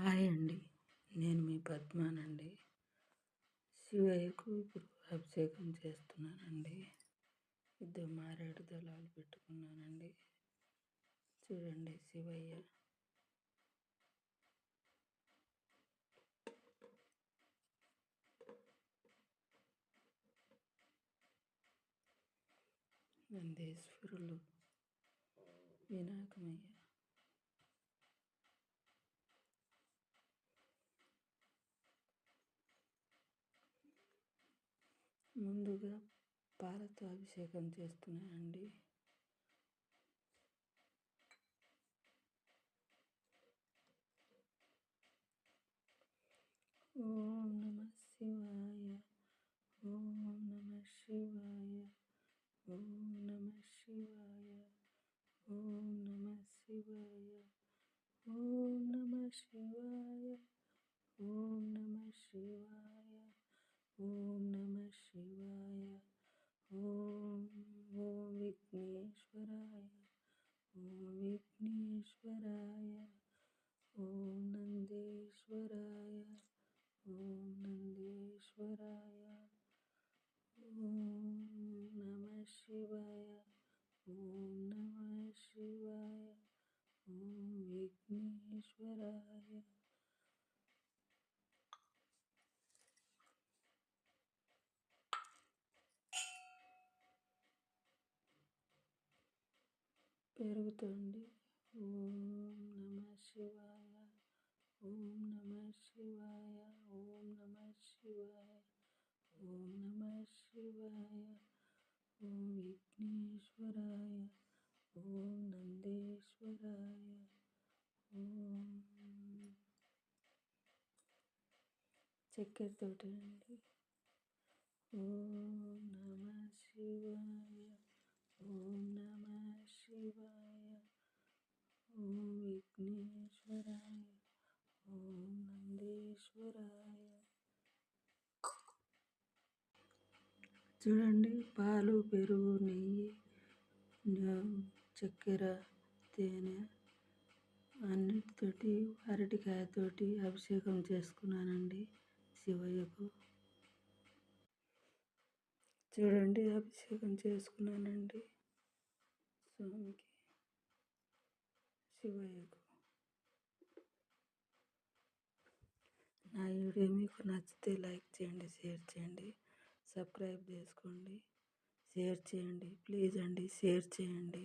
Hi అండి. నేను మీ పద్మానండి. శివయ్యకు ఇప్పుడు అభిషేకం చేస్తున్నానండి. ఇద్దరు మారేడు దళాలు పెట్టుకున్నానండి. చూడండి శివయ్య. నందీశ్వరులు, వినాయకమయ్య. ముందుగా పాలతో అభిషేకం చేస్తున్నానండి. ఓం నమః శివాయ, ఓం నమః శివాయ, ఓం నమః శివాయ, ఓం నమః శివాయ, ఓం నమః శివాయ, ఓం నమః శివాయ, ఓం నమః శివాయ, ఓం విఘ్నేశ్వరాయ, ఓం విఘ్నేశ్వరాయ, ఓం నందీశ్వరాయ, ఓం నందీశ్వరాయ, ఓం నమః శివాయ, ఓం నమః శివాయ, ఓం విఘ్నేశ్వరాయ. పెరుగుతుంది. ఓం నమః శివాయ, ఓం నమః శివాయ, ఓం నమః శివాయ, ఓం నమః శివాయ, ఓం విఘ్నేశ్వరాయ, ఓం నందీశ్వరాయ, ఓం చక్కెరతోటి అండి. ఓం నమః శివాయ, ఓం నమః శివాయ, ఓం విఘ్నేశ్వరాయ, ఓం నందీశ్వరాయ. చూడండి, పాలు, పెరుగు, నెయ్యి, చక్కెర, తేనె అన్నిటితోటి అరటికాయతోటి అభిషేకం చేసుకున్నానండి శివయ్యకు. చూడండి, అభిషేకం చేసుకున్నానండి స్వామికి, శివయ్యకు. నా వీడియో మీకు నచ్చితే లైక్ చేయండి, షేర్ చేయండి, సబ్స్క్రైబ్ చేసుకోండి, షేర్ చేయండి. ప్లీజ్ అండి, షేర్ చేయండి.